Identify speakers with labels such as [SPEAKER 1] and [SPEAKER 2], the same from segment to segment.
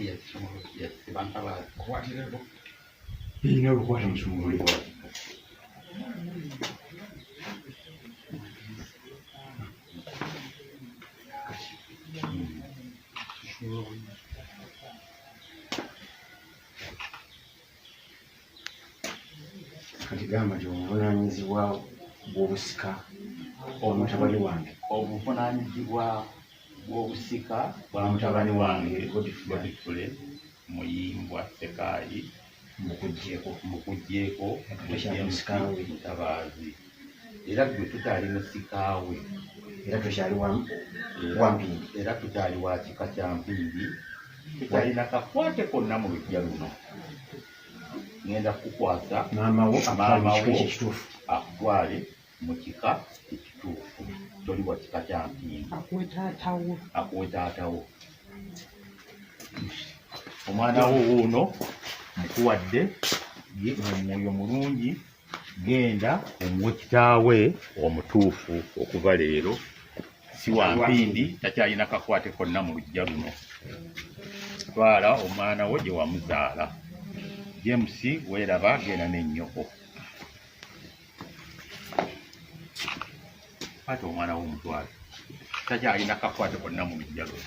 [SPEAKER 1] Yes, the Bantaba, what is it?
[SPEAKER 2] You know what I'm doing. Katigamba gy'obuvunaanyizibwa bw'obusika omutabani wange.
[SPEAKER 1] Obuvunaanyizibwa bw'obusika bwa mutabani wange Godfrey Muyimbwa Sekaayi mukuggyeko mutabaazi. Era gwe tukyali musikaawe.
[SPEAKER 2] Era tukyali wa Mpindi.
[SPEAKER 1] Era tukyali wa kika kya Mpindi. Tukyalina kakwate konna mu lujja luno. Ngenda kukwasa
[SPEAKER 2] maama wo
[SPEAKER 1] akutwale mu kika ekituufu. Toli wa kika kya Mpindi. Akuwe taatawo. Omwana wo wuuno mukuwadde ye omwoyo mulungi, genda omuwe kitaawe omutuufu okuva leero. Si wa Mpindi, takyalina kakwate konna mu lujja luno. Twala omwana wo gye wamuzaala. James weeraba, genda ne nnyoko. Ate omwana wo omutwale, takyalina kakwate konna mu lujja luno.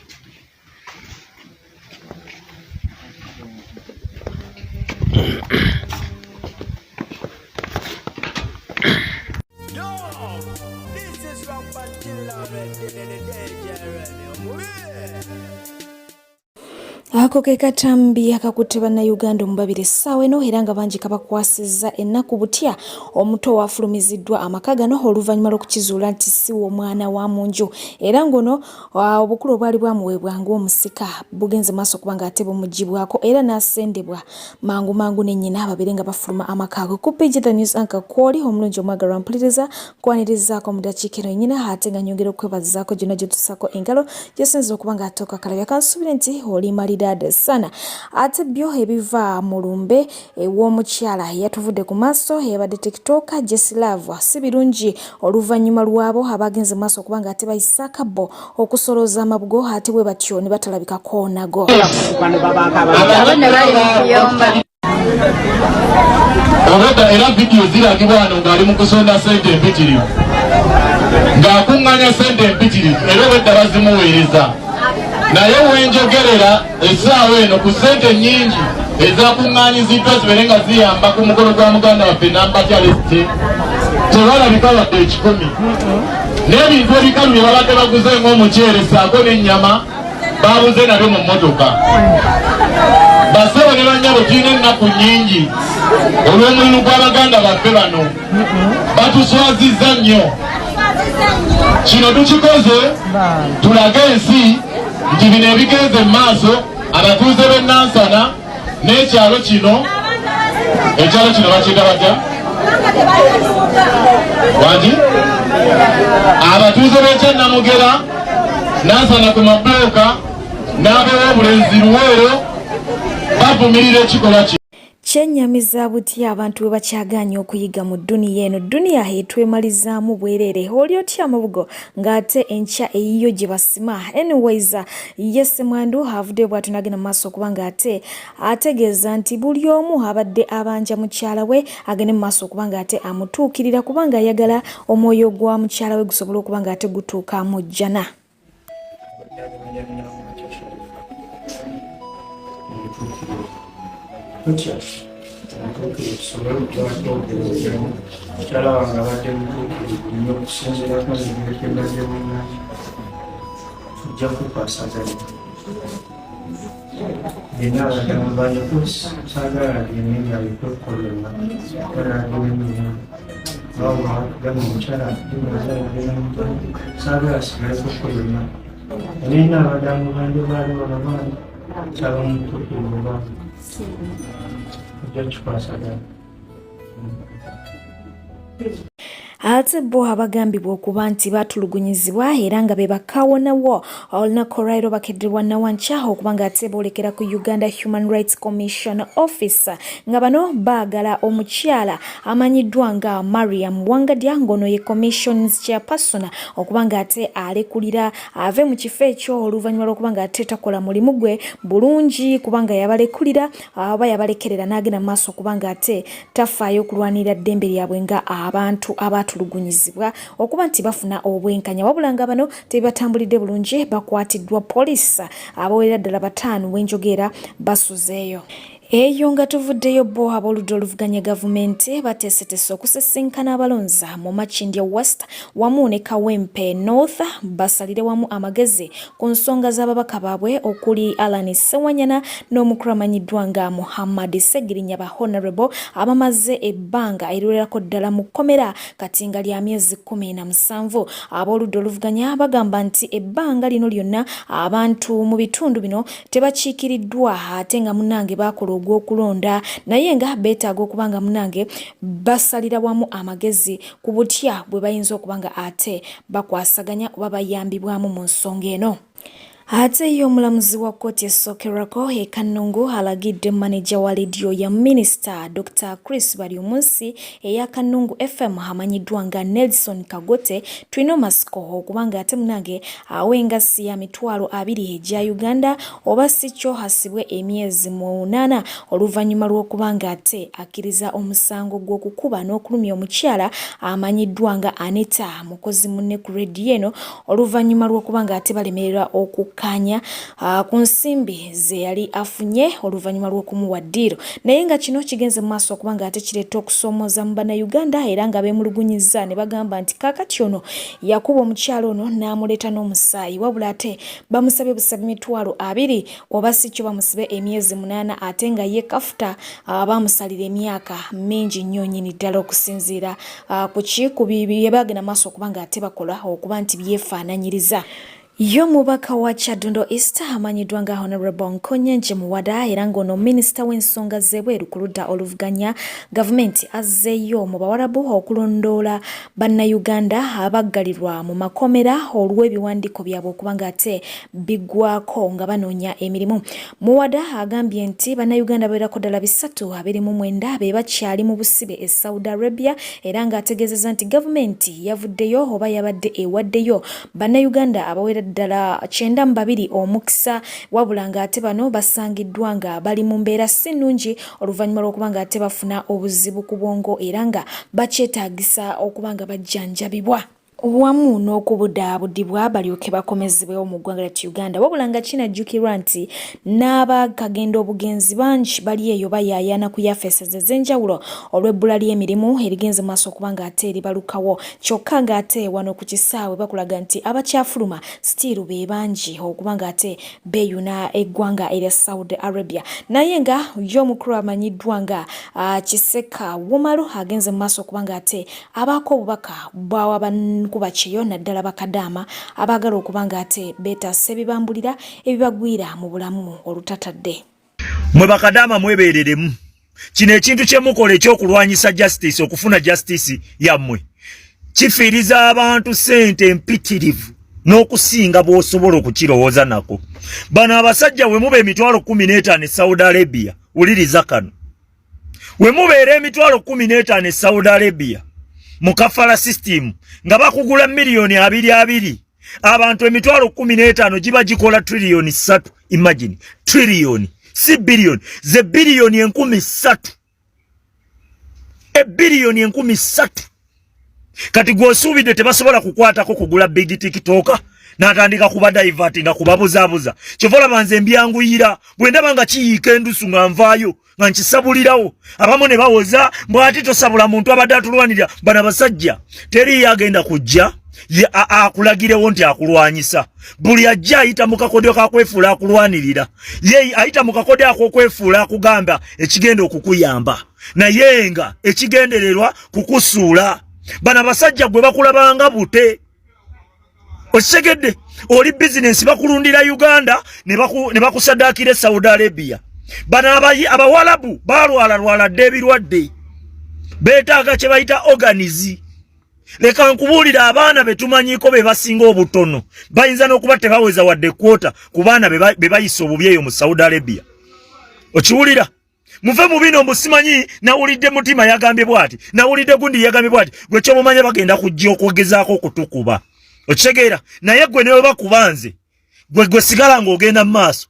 [SPEAKER 3] Ako ke katambi akakutte bannayuganda omubabire essaawa eno era nga bangi kabakwasizza ennaku butya omuto wafulumiziddwa amaka gano oluvannyuma lw'okukizuula nti si omwana wa mu nju era ngono obukulu obwali bwamuweebwa ng'omusika bugenze maaso okuba ng'ate bumugibwako era n'asendebwa mangu nennyina babere nga bafuluma amaka ago. Ku Page the News Anchor Kwoli omulungi omwagalwa mpuliriza kwanirizaako mu dakiika eno yennyina ate nga nyongera okwebazaako gyonna gye tussako engalo gyesinza okuba ng'atooka kalabya kansuubire nti oli malira sana. Ate byo ebiva mulumbe ew'omukyala yatuvudde ku maaso yabadde tiktoka Jessilavwa si birungi oluvannyuma lwabo abagenze maaso okuba ng'ate bayisa akabbo okusolooza Amabuggo ate bwe batyo ne batalabikako nago.
[SPEAKER 4] Obedda era vidiyo ziragibwa wano ng'ali mu kusonda ssente empitirivu ng'akuŋŋanya ssente empitirivu era obedda bazimuweereza. Naye wenjogerera essaawa eno ku ssente nnyingi ezakuŋŋaanyiziddwa zibeere nga ziyamba ku mukolo gwa muganda waffe Nambakyalesite tebalabika wadde 10. N'ebintu ebikalu bye babadde baguze ng'omuceere ssaako n'ennyama baabuze nabyo mu mmotoka. Basebo ne bannyabo tulina ennaku nnyingi olw'omulimu gw'abaganda baffe bano batuswazizza nnyo. Kino tukikoze tulage ensi nti bino ebigenze mu maaso abatuuze b'e Nansana n'ekyalo kino bakiyita batya wangi abatuuze b'ekyannamugera Nansana ku mabulooka n'ab'obulenzi Luweero bavumirira ekikolwa kino.
[SPEAKER 3] Kyennyamiza butya abantu bwe bakyagaanye okuyiga mu dduniya eno. Dduniya etwemalizaamu bwereere oli otya Amabuggo ng'ate enkya eyiyo gye basima. Anyways, Yes Mwandu avudde bw'atyo n'agenda mu maaso okuba ng'ate ategeeza nti buli omu abadde abanja mukyala we agende mu maaso okuba ng'ate amutuukirira kubanga ayagala omwoyo gwa mukyala we gusobola okuba ng'ate gutuuka mu jjana.
[SPEAKER 5] Yes. Mukyala wange abadde mutuukirivu nnyo okusinziira ku ebintu bye mbadde munnange tujja kukwasaganya byonna abadde mubanyeko saagala byenninga bikwekkolera banaagenda bawatugamba omukyala dimazaagenamutwe saagala sigale kukkolera nina abadde amubande baali balabaani kyaba mutuukirivu bange
[SPEAKER 3] ate bo abagambibwa okuba nti batulugunyizibwa era nga be bakawonawo olunaku olwaleero bakedderwa Nawankya okuba nga ate boolekera ku Uganda Human Rights Commission Office nga bano baagala omukyala amanyiddwa nga Mariam Wangadya ng'ono ye commission's chairperson okuba nga ate alekulira ave mu kifo ekyo oluvannyuma lw'okuba nga ate takola mulimu gwe bulungi kubanga yabalekulira aba yabalekerera n'agenda mu maaso okuba nga ate tafaayo okulwanirira ddembe lyabwe nga abantu abatulugunyizibwa okuba nti bafuna obwenkanya wabula nga bano tebatambulidde bulungi bakwatiddwa poliisi abawerera ddala 5 w'enjogera basuzeeyo. Eyo nga tuvuddeyo bo ab'oludda oluvuganya gavumenti bateeseteese okusisinkana abalonza mu Makindye West wamu ne Kawempe North basalire wamu amagezi ku nsonga z'ababaka baabwe okuli Alan Sewanyana n'omukulu amanyiddwa nga Muhammad Segirinya ba Honorable abamaze ebbanga eriwererako ddala mu kkomera kati nga lya myezi 17. Ab'oludda oluvuganya bagamba nti ebbanga lino lyonna abantu mu bitundu bino tebakiikiriddwa ate nga munnange bakola ogw'okulonda naye nga beetaaga okubanga munange basalira wamu amagezi ku butya bwe bayinza okubanga ate bakwasaganya oba bayambibwamu mu nsonga eno. Ate yo omulamuzi wa kkooti esookerwako e Kanungu alagidde manager wa leediyo ya minisita Dr. Chris Baryomunsi eya Kanungu FM amanyiddwa nga Nelson Kagote Twinomasco okubanga ate munange awenga si ya mitwalo 2 egya Uganda oba si kyo hasibwe emyezi 8 oluvannyuma lw'okubanga ate akkiriza omusango gw'okukuba n'okulumya omukyala amanyiddwa nga Anita mukozi munne ku leediyo eno oluvannyuma lw'okubanga ate balemererwa kanya ku nsimbi ze yali afunye oluvannyuma lw'okumuwa ddiiro naye nga kino kigenze mu maaso okuba nga ate kireeta okusoomoza mu bannayuganda era nga beemulugunyizza ne bagamba nti kaakati ono yakuba omukyalo ono n'amuleeta n'omusaayi wabula ate bamusabye busabe mitwalo 2 oba si kyo bamusibe emyezi 8 ate nga ye kafuta bamusalira emyaka mingi nnyo nnyini ddala okusinziira ku bye bagenda maaso okuba nga ate bakola okuba nti byefaananyiriza. Yo mubaka wa Kyadondo East amanyiddwa nga Honorable Nkonyenje Muwada era ng'ono minisita w'ensonga z'ebweru ku ludda oluvuganya gavumenti azzeeyo mu bawarabu okulondoola bannayuganda abaggalirwa mu makomera olw'ebiwandiiko byabwe okuba nga ate biggwako nga banoonya emirimu. Muwada agambye nti bannayuganda bawerako ddala 329 be bakyali mu busibe e Saudi Arabia era ng'ategeezezza nti gavumenti yavuddeyo oba yabadde ewaddeyo bannayuganda abawera ddala 92 omukisa wabula nga ate bano basangiddwa nga bali mu mbeera si nnungi oluvannyuma lw'okuba nga ate bafuna obuzibu ku bwongo era nga bakyetaagisa okuba nga bajjanjabibwa wamu n'okubudaabudibwa balyoke bakomezebwewo mu ggwanga lya Uganda wabula nga kinajjukirwa nti n'abakagenda obugenzi bangi bali eyo bayaayana ku yafeesi ez'enjawulo olw'ebbula ly'emirimu erigenze mu maaso okuba nga ate eribalukawo kyokka nga ate wano ku kisaawe bakulaga nti abakyafuluma sitiiru be bangi okuba nga ate beeyuna eggwanga erya Saudi Arabia naye nga y'omukulu amanyiddwa nga Kiseka Wumalu agenze mu maaso okuba nga ate abaako obubaka bwawa kuba kiyo naddala bakadaama abaagala okuba nga ate beetaasa ebibambulira ebibagwira mu bulamu olutatadde.
[SPEAKER 6] Mwe bakadaama mwebeereremu kino ekintu kye mukola ekyokulwanyisa justice okufuna justice yammwe kifiiriza abantu ssente empitirivu n'okusinga bw'osobola okukirowooza nako. Bano abasajja we muba emitwalo 15 Saudi Arabia wuliriza kano we mubeera emitwalo 15 Saudi Arabia mu kafala system nga bakugula miliyoni 2 abantu emitwalo 15 giba gikola trillion 3. Imagine trillion si billion ze billion 13 billion 13 kati gwosuubidde tebasobola kukwatako kugula big tiktoka n'atandika kuba divert nga kubabuzaabuza kyovola banze mbyanguyira bwe ndaba nga kiyiika endusu nga nvaayo nga nkisabulirawo abamu ne bawoza bw'ati tosabula muntu abadde atulwanirira bano abasajja teri yagenda kujja akulagirewo nti akulwanyisa buli ajja ayita mu kakodyo kakwefuula akulwanirira ye ayita mu kakodyo akokwefuula akugamba ekigenda okukuyamba naye nga ekigendererwa kukusuula bano abasajja gwe bakulabanga bute osegedde oli business bakulundira Uganda ne bakusaddaakira Saudi Arabia. Bano abawalabu balwala ebirwadde beetaaga kye bayita organizi leka nkubuulira abaana betumanyiko be basinga obutono bayinza n'okuba tebaweza wadde kwota ku baana be bayisa obubi eyo mu Saudi Arabia. Okiwulira? Muve mu bino musimanyi nawulidde mutima yagambye bwati, nawulidde gundi yagambye bwati, gwe kyomumanya bagenda kujja okwogezaako okutukuba. Okitegeera? Naye gwe newe bakubanze gwe sigala ng'ogenda mu maaso.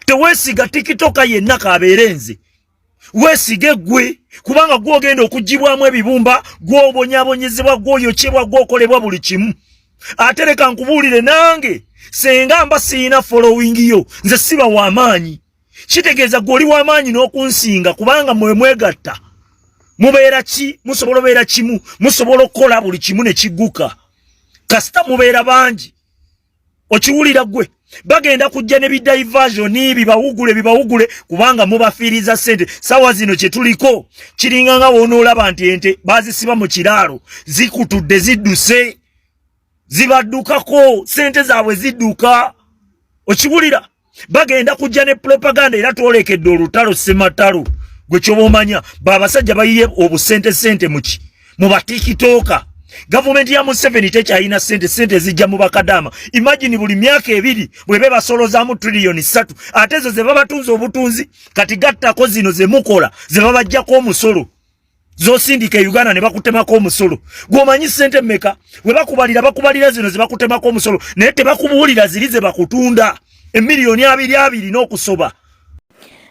[SPEAKER 6] Teweesiga tikitoka yenna kabeerenze. Weesige gwe kubanga gwogenda okugibwamu ebibumba, gw'obonyabonyezebwa, gw'oyokyebwa, gw'okolebwa buli kimu. Ate leka nkubuulire nange senga mba siina following yo nze siba w'amaanyi. Kitegeeza gw'oli w'amaanyi n'okunsinga kubanga mwe mwegatta. Mubeera ki? Musobola obeera kimu, musobola okukola buli kimu ne kigguka. Kasita mubeera bangi. Okiwulira gwe? Bagenda kujja ne bidaiversion bibawugule kubanga mubafiiriza sente. Sawa zino kye tuliko kiringa nga wonoolaba nti ente bazisiba mu kiraalo zikutudde zidduse zibaddukako sente zaabwe zidduka. Okiwulira? Bagenda kujja ne propaganda era twolekedde olutalo sematalo. Gwe kyoba omanya babasajja bayiye obusente muki mu batikitoka. Government ya Museveni tekyalina sente zijja mu bakadama. Imagine buli myaka 2 bwebe basolozaamu trillion 3 ate zo ze babatunze obutunzi kati gattako zino ze mukola ze babajjako omusolo zosindika Uganda ne bakutemako omusolo. Gwomanyi sente mmeka we bakubalira zino ze bakutemako omusolo naye tebakubuulira ziri ze bakutunda emiliyoni 2 n'okusoba.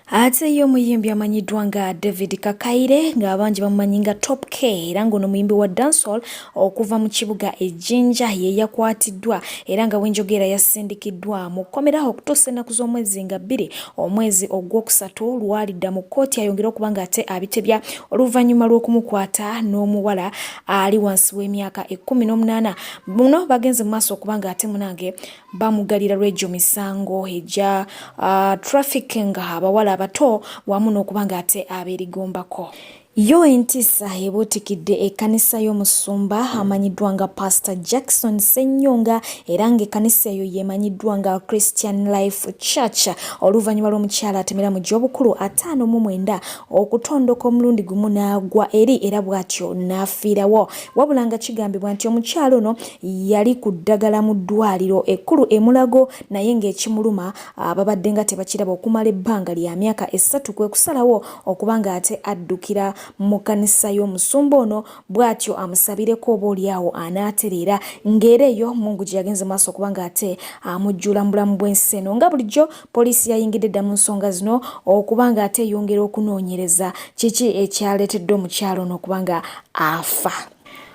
[SPEAKER 3] Ate yo muyimbi amanyiddwa nga David Kakaire nga abangi bamumanyi nga Top K era ng'ono muyimbi wa dancehall okuva mu kibuga Ejjinja ye yakwatiddwa era nga wenjogera yasindikiddwa mu kkomera okutuusa ennaku z'omwezi nga 2 omwezi ogwokusatu lwalidda mu kkooti ayongera okuba nga ate abitebya oluvannyuma lw'okumukwata n'omuwala ali wansi w'emyaka 18. Muno bagenze mu maaso okuba nga ate munange bamugalira lw'egyo misango egya trafficking abawala abato wamu n'okuba nga ate abeerigombako. Yo entisa ebotikidde kanisa y'omusumba amanyiddwa nga Pastor Jackson Ssenyonga era nga kanisa eyo yemanyiddwa nga Christian Life Church oluvannyuma lw'omukyala atemera mu gy'obukulu 59 okutondoka omulundi gumu n'agwa eri era bw'atyo n'afiirawo. Wabula nga kigambibwa nti omukyala ono yali ku ddagala mu ddwaliro ekkulu e Mulago naye ng'ekimuluma babadde nga tebakiraba okumala ebbanga lya myaka 3 kwe kusalawo okuba nga ate addukira mu kanisa y'omusumba ono bw'atyo amusabireko obaolyawo anaatereera ng'era eyo Mungu gye yagenze maaso okuba nga ate amujjula mu bulamu bw'ensi eno. Nga bulijjo poliisi yayingidde dda mu nsonga zino okuba nga ate yongera okunoonyereza kiki ekyaleetedde omukyalo ono okuba nga afa.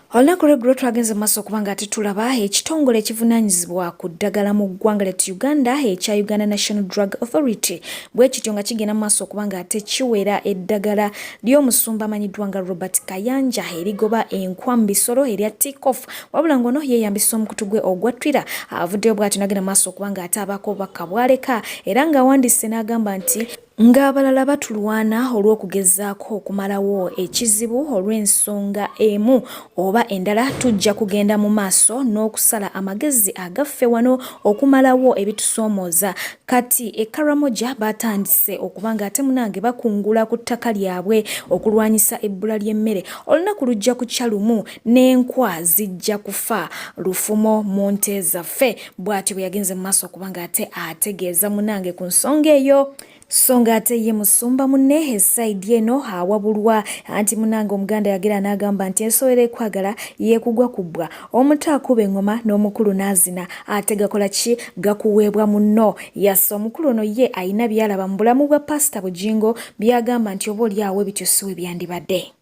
[SPEAKER 3] Olunaku lw'eggulo twagenze mu maaso okuba nga ate tulaba ekitongole ekivunaanyizibwa ku ddagala mu ggwanga ly'etu Uganda ekya Uganda National Drug Authority bwe kityo nga kigenda mu maaso okuba nga ate kiwera eddagala ly'omusumba amanyiddwa nga Robert Kayanja erigoba enkwa mu bisolo erya Tikoff. Wabula ng'ono yeeyambisa omukutu gwe ogwa Twitter avuddeyo bw'atyo n'agenda mu maaso okuba nga ate abaako obubaka bw'aleka era ng'awandiise n'agamba nti ng'abalala batulwana olw'okugezaako okumalawo ekizibu olw'ensonga emu oba endala tujja kugenda mu maaso n'okusala amagezi agaffe wano okumalawo ebitusoomooza. Kati e Karamoja batandise okuba nga ate munange bakungula ku ttaka lyabwe okulwanyisa ebbula ly'emmere. Olunaku lujja kukya lumu n'enkwa zijja kufa lufumo mu nte zaffe. Bw'atyo bwe yagenze mu maaso okuba nga ate ategeeza munange ku nsonga eyo. Songa ate ye musumba munne esaidi eno awabulwa anti munange omuganda yagera n'agamba nti ensowera ekwagala yeekugwa kubbwa omuto akuba engoma n'omukulu n'azina ate gakola ki gakuweebwa munno. Yassa omukulu ono ye ayina byalaba mu bulamu bwa Pastor Bujingo byagamba nti oba olyawo bityo siwe byandibadde.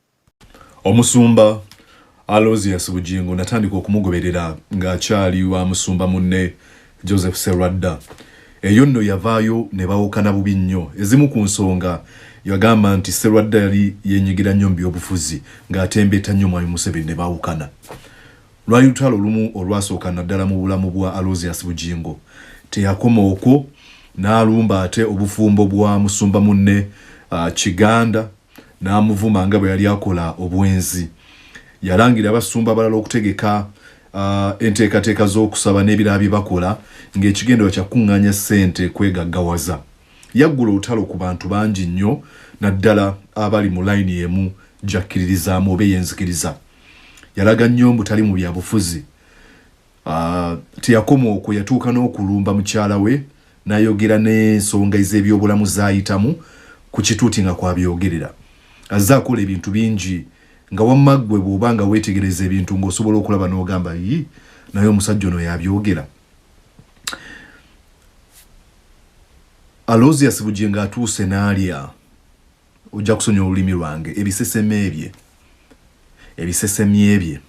[SPEAKER 7] Omusumba Alozias Bujingo natandika okumugoberera ng'akyali wa musumba munne Joseph Serwadda. Eyo nno yavaayo ne bawukana bubi nnyo. Ezimu ku nsonga yagamba nti Serwadda yali yenyigira nnyo mu by'obufuzi ng'atembeeta nnyo Mwami Museveni ne bawukana. Lwali lutalo olumu olwasooka naddala mu bulamu bwa Alozias Bujingo. Teyakoma okwo n'alumba ate obufumbo bwa musumba munne Kiganda n'amuvuma nga bwe yali akola obwenzi. Yalangira abasumba abalala okutegeka enteekateeka z'okusaba n'ebirala bye bakola ng'ekigendo kya kuŋŋaanya ssente kwegaggawaza. Yaggula olutalo ku bantu bangi nnyo naddala abali mu layini emu gy'akkiririzaamu oba eyenzikiriza. yalaga nnyo butali mu byabufuzi. Teyakoma okwo yatuuka n'okulumba mukyala we n'ayogera n'ensonga ez'ebyobulamu z'ayitamu ku kituuti nga kwabyogerera. Azze akola ebintu bingi nga wamma ggwe bw'oba nga weetegereza ebintu ng'osobola okulaba n'ogamba yi naye omusajja ono yabyogera. Alozi Asibujinga atuuse n'alya ojja kusonya olulimi lwange ebisesemye bye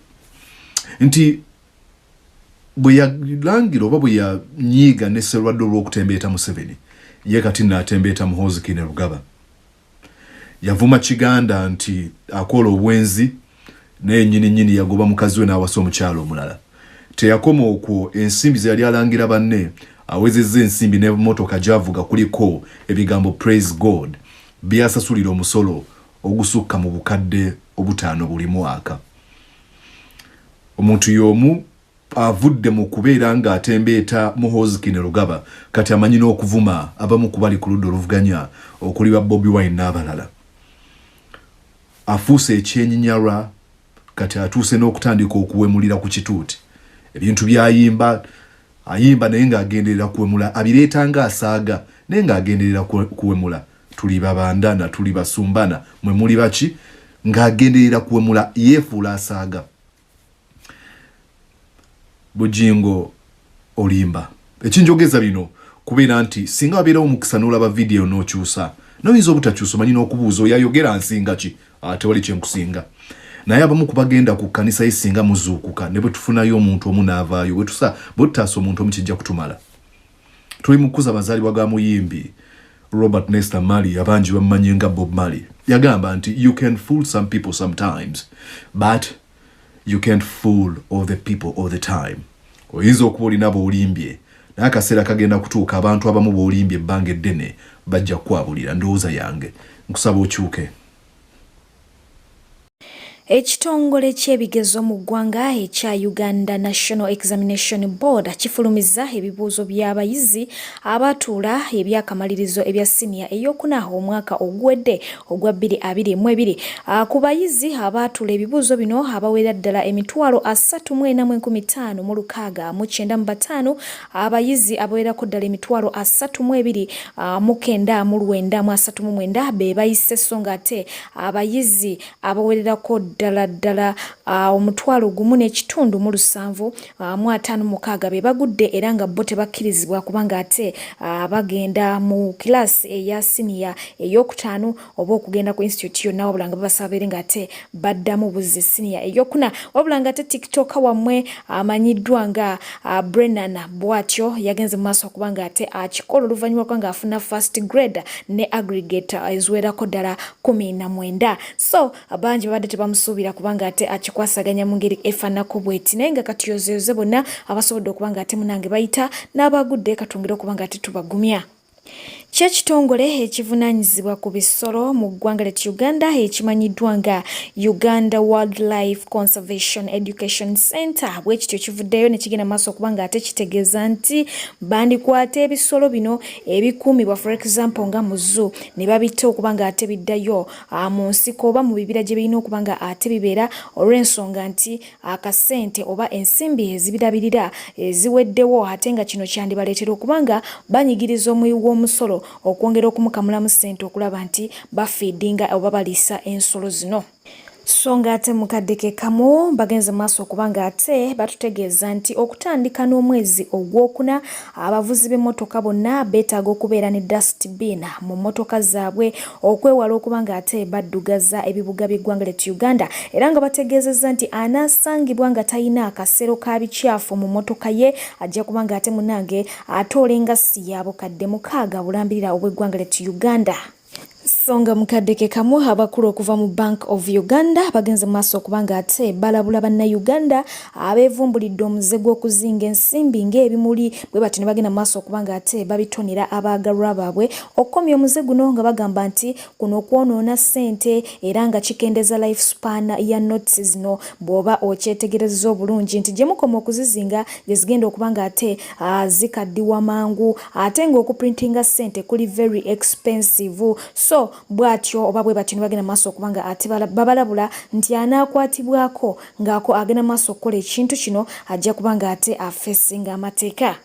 [SPEAKER 7] nti bwe yalangira oba bwe yanyiiga ne Sserwadda olw'okutembeeta Museveni ye kati n'atembeeta Muhoozi Kainerugaba. Yavuma Kiganda nti akola obwenzi naye nnyini yagoba mukazi we n'awasa omukyala omulala. Teyakoma okwo, ensimbi ze yali alangira banne awezezza ensimbi n'emmotoka gy'avuga kuliko ebigambo praise God byasasulira omusolo ogusukka mu bukadde obutaano buli mwaka. Omuntu y'omu avudde mu kubeera ng'atembeeta Muhoozi Kainerugaba kati amanyi n'okuvuma abamu ku bali ku ludda oluvuganya okuli ba Bobi Wine n'abalala. Afuuse ekyenyinyalwa kati atuuse n'okutandika okuwemulira ku kituuti. Ebintu by'ayimba ayimba naye ng'agenderera kuwemula, abireeta ng'asaaga naye ng'agenderera kuwemula. Tuli babandana, tuli basumbana, mwe muli baki ng'agenderera kuwemula yeefuula asaaga. Bujingo olimba. Ekinjogeza bino kubeera nti singa wabeerawo omukisa n'olaba video n'okyusa noyinza obutakyusa omanyi n'okubuuza oyayogera nsinga ki tewali kyenkusinga. Naye abamu kubagenda ku kanisa esinga muzuukuka ne bwe tufunayo omuntu omu n'avaayo bwe tutaasa omuntu omu kijja kutumala. Tuli mu kukuza amazaalibwa ga muyimbi Robert Nesta Marley abangi bamumanyi nga Bob Marley. Yagamba nti you can fool some people sometimes but you can't fool all the people all the time. Oyinza okuba olina b'olimbye naye akaseera kagenda kutuuka abantu abamu b'olimbye ebbanga eddene bajja kwabulira. Ndowooza yange nkusaba okyuke.
[SPEAKER 3] Ekitongole ky'ebigezo mu ggwanga ekya Uganda National Examination Board kifulumiza ebibuuzo by'abayizi abatuula ebyakamalirizo ebya siniya ey'okuna omwaka oguwedde ogwa 2022. Ku bayizi abatuula ebibuuzo bino abawera ddala emitwalo 34,595 abayizi abawerako ddala emitwalo 32,939 be bayise, so ng'ate abayizi abawererako ddala omutwalo gumu n'ekitundu mu 756 be bagudde era nga bo tebakkirizibwa kubanga ate bagenda mu kilaasi eya siniya ey'okutaano oba okugenda ku institute yonna wabula nga babasaba nga ate baddamu buzzi siniya ey'okuna. Wabula nga ate tiktok wammwe amanyiddwa nga Brennan bw'atyo yagenze mu maaso okubanga ate akikola oluvannyuma kubanga afuna first grade ne aggregate eziwerako ddala 19. So abangi babadde tebamusuubira kubanga ate akikwasaganya mu ngeri efaanako bw'eti naye nga kati yozeyoze bonna abasobodde okubanga ate munange bayita n'abagudde katwongere okubanga ate tubagumya. Kyekitongole ekivunaanyizibwa ku bisolo mu ggwanga ly'e Uganda ekimanyiddwa nga Uganda Wildlife Conservation Education Center bwekityo kivuddeyo ne kigenda maaso okubanga ate kitegeeza nti bandikwata ebisolo bino ebikuumibwa for example nga mu zoo ne babita okubanga ate biddayo mu nsiko oba mu bibira gye birina okubanga ate bibeera olw'ensonga nti akasente oba ensimbi ezibirabirira eziweddewo ate nga kino kyandibaleetera okubanga banyigiriza omuyi w'omusolo okwongera okumukamulamu ssente okulaba nti bafiidinga oba baliisa ensolo zino. So ng'ate mukadde ke kamu bagenze maaso okubanga ate batutegeeza nti okutandika n'omwezi ogwokuna abavuzi b'emmotoka bonna beetaaga okubeera ne dustbin mu mmotoka zaabwe okwewala okubanga ate baddugaza ebibuga by'eggwanga ly'e Uganda era nga bategeezezza nti anaasangibwa nga talina akasero ka bicyafu mu mmotoka ye ajja kubanga ate munange atoola engassi y'abukadde 6 bulambirira obw'eggwanga ly'e Uganda. Songa mukadde ke kamu abakulu okuva mu Bank of Uganda bagenze maaso okubanga ate balabula bannayuganda abeevumbulidde omuze gw'okuzinga ensimbi ng'ebimuli bwe bati ne bagenda maaso okubanga ate babitonera abaagalwa baabwe okukomya omuze guno nga bagamba nti kuno okwonoona ssente era nga kikendeza life span ya notes zino bw'oba okyetegereza obulungi nti gye mukoma okuzizinga gye zigenda okubanga ate zikaddiwa mangu ate ng'okuprintinga ssente kuli very expensive. So bwatyo oba bwe batyo bagenda maaso okubanga ate babalabula nti anaakwatibwako ng'ako agenda maaso okukola ekintu kino ajja kubanga ate afeesinga amateeka.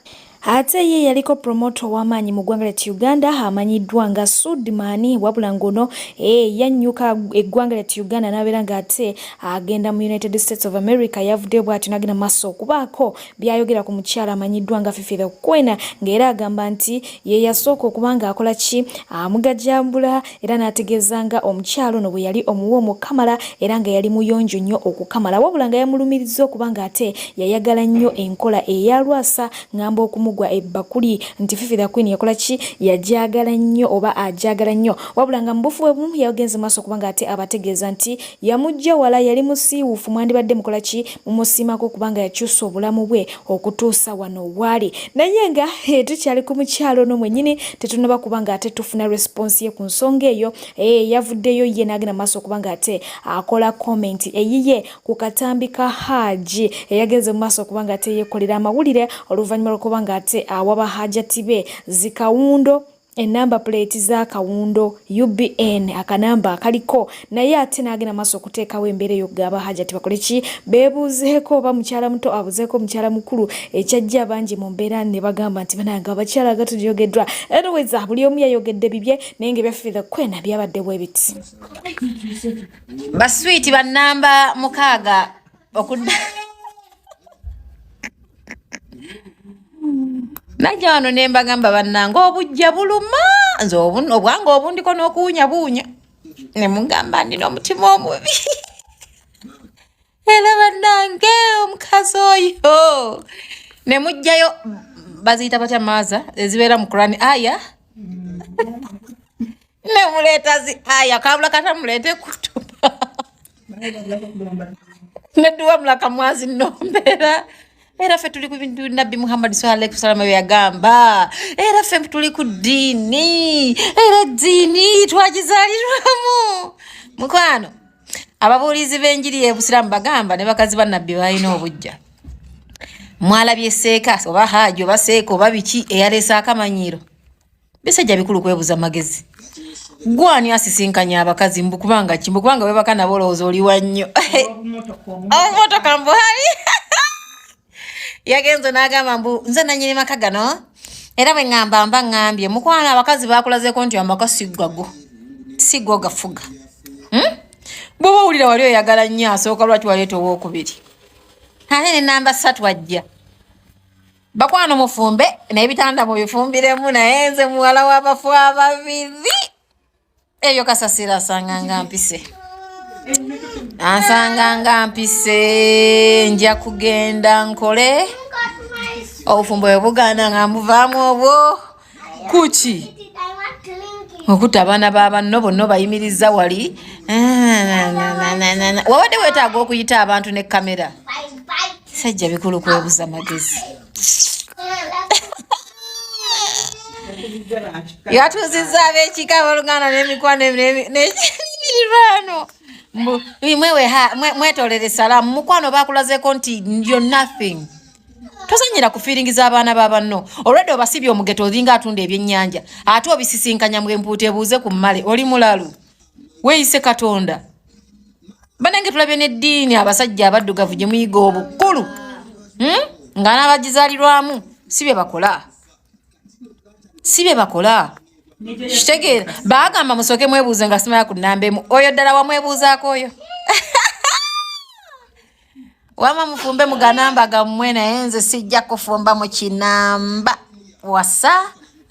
[SPEAKER 3] Ate ye yaliko promoter w'amaanyi mu ggwanga lya Uganda amanyiddwa nga Sudman wabula ngono yannyuka eggwanga lya Uganda n'abeera ng'ate agenda mu United States of America. Yavudde bw'atyo n'agenda maaso okubaako byayogera ku mukyala amanyiddwa nga Fifi ng'era agamba nti ye yasooka okubanga akola ki amugajambula era n'ategeeza nga omukyalo ono bwe yali omuwa omukamala era nga yali muyonjo nnyo okukamala wabula nga yamulumiriza okubanga ate yayagala nnyo enkola eyalwasa ngamba okumugwa ebbakuli nti Fifi yakola ki yajagala nnyo oba ajagala nnyo wabula nga mbufu webumu yagenze maaso okubanga ate abategeeza nti yamujja wala yali musiiwuufu mwandibadde mukola ki mumusiimako okubanga yakyusa obulamu bwe okutuusa wano waali naye nga tukyali ku mukyalo ono mwennyini tetunaba kubanga ate tufuna response ye ku nsonga eyo yavuddeyo ye n'agenda maaso okubanga ate akola comment eyiye ku katambi ka Haji eyagenze mu maaso okubanga ate yeekolera amawulire oluvannyuma lw'okubanga ate awaba hajati be zikawundo enamba plate za kawundo UBN akanamba akaliko naye ate n'agenda maaso okuteekawo embeera ey'okugaba hajati bakole ki beebuuzeeko oba mukyala muto abuzeeko mukyala mukulu ekyajja bangi mu mbeera ne bagamba nti bananga abakyala gatuyogeddwa anyways buli omu yayogedde bibye naye ng'ebyaffe kwena byabadde bwe biti
[SPEAKER 8] baswiti bannamba 6 okudda najja wano ne mbagamba bannange obujja buluma nze obwange obundiko n'okuwunya buunya ne mugamba ndina omutima omubi era bannange omukazi oyo ne mujjayo baziyita batya maaza ezibeera mu Kurani aya ne muleeta zi aya kabula kata muleete kutuba ne duwa mulaka mwazi nombeera era ffe tuli ku bintu Nabbi Muhammad sallallahu alaihi wasallam yagamba era ffe tuli ku ddiini era ddiini twagizaalirwamu mukwano ababuulizi b'enjiri y'Obusiraamu bagamba ne bakazi ba Nabbi balina obujja mwalabye seeka oba Haaji oba seeka oba biki eyaleese akamanyiiro bisajja bikulu kwebuza magezi gwani asisinkanya abakazi mbukubanga kimbukubanga webaka nabo olowooza oli wa nnyo obumotoka mbuhali yagenzo n'agamba mbu nze nanyini maka gano era bwe ngamba mba ngambye mukwana abakazi bakulazeeko nti amaka siggo gafuga bw'oba owulira wali oyagala nnyo asooka lwaki waleeta ow'okubiri ate ne namba 3 ajja bakwano mufumbe n'ebitanda mubifumbiremu naye nze muwala w'abafu ababiri eyo kasasira asanganga mpise nja kugenda nkole obufumbo bwe buganda nga muvaamu obwo kuki okuta abaana b'abanno bonna bayimiriza wali wabadde weetaaga okuyita abantu ne kamera sajja bikulu kwebuza magezi yatuuzizza ab'ekika abooluganda n'emikwano n'ekimirano mwetolere salaamu mukwano bakulazeeko nti you're nothing tosanyira kufiiringiza abaana b'abanno olwedde obasibye omugeto olinga atunda ebyennyanja ate obisisinkanya mu empuuta ebuuze ku mmale oli mulalu weeyise Katonda banange tulabye n'eddiini abasajja abaddugavu gye muyiga obukulu nga n'abagizaalirwamu si bye bakola kitegeera bagamba musooke mwebuuze nga simala ku nnamba emu oyo ddala wamwebuuzaako oyo wama mufumbe mu ganamba gammwe naye nze sijja kufumba mu kinamba wasa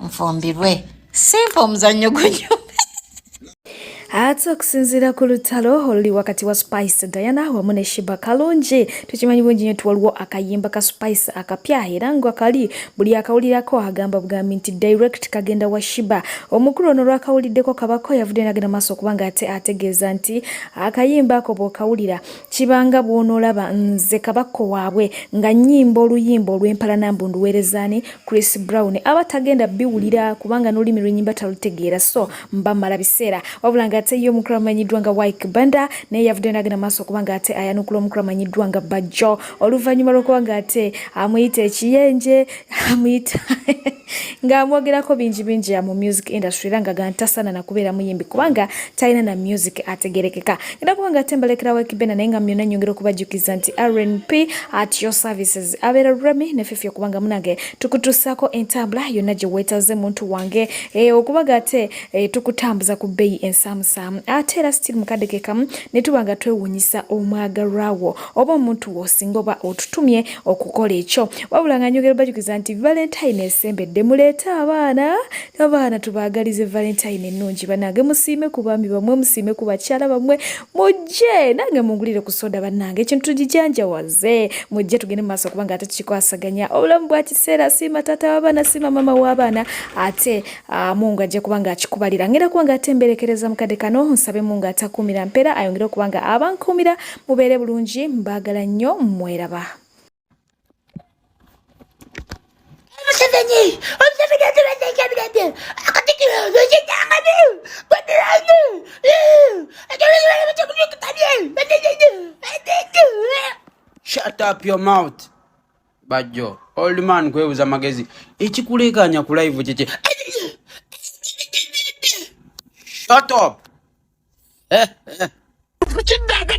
[SPEAKER 8] nfumbirwe simple omuzannyo gunyume
[SPEAKER 3] ate okusinziira ku lutalo oluli wakati wa Spice Diana wamu ne Shiba Kalungi tukimanyi bungi nnyo waliwo akayimba ka Spice akapya era nga kali buli akawulirako agamba bugambi nti direct kagenda wa Shiba omukulu ono lwakawuliddeko kabako yavudde n'agenda maaso okubanga ate ategeeza nti akayimba ako bw'okawulira kibanga bw'onoolaba nze kabako waabwe nga nnyimba oluyimba olw'empalanambu nduweerezaani Chris Brown aba tagenda biwulira kubanga n'olulimi lw'ennyimba talutegeera so mba mala biseera wabula nga ate yo mukulu amanyiddwa nga White Banda naye yavudde n'agenda maaso okuba nga ate ayanukula omukulu amanyiddwa nga Bajjo oluvannyuma lw'okuba nga ate amuyita ekiyenje amuyita ng'amwogerako bingi mu music industry era nga gantasana na kubeera muyimbi kubanga talina na music ategerekeka ngenda kuba nga ate mbalekera White Banda naye nga myonna nyongera okubajjukiza nti R&P at your services abeera Remy ne Fifi okuba nga munange tukutuusaako entambula yonna gye weetaze muntu wange okuba nga ate tukutambuza ku bbeeyi ensaamusaamu ate era still mukadde ke kamu ne tuba nga twewuunyisa omwagalwawo oba omuntu w'osinga oba otutumye okukola ekyo wabula nga nyongera obajjukiza nti Valentine esembedde muleeta abaana tubaagalize Valentine ennungi bannange musiime ku baami bamwe musiime ku bakyala bamwe mujje nange mungulire ku soda bannange ekintu tugijanjawaze mujje tugende mu maaso okuba nga ate tukikwasaganya obulamu bwa kiseera siima taata w'abaana siima mama w'abaana ate Mungu ajja kuba nga akikubalira ngenda kuba nga ate mberekereza mukadde kano nsabe Mungu atakuumira mpeera ayongere okuba nga abankuumira mubeere bulungi mbaagala nnyo mweraba
[SPEAKER 9] Shut up your mouth. Bajjo, old man kwebuza magezi. Ekikuleekanya ku live kyekye. Shut up. Kuchindanga.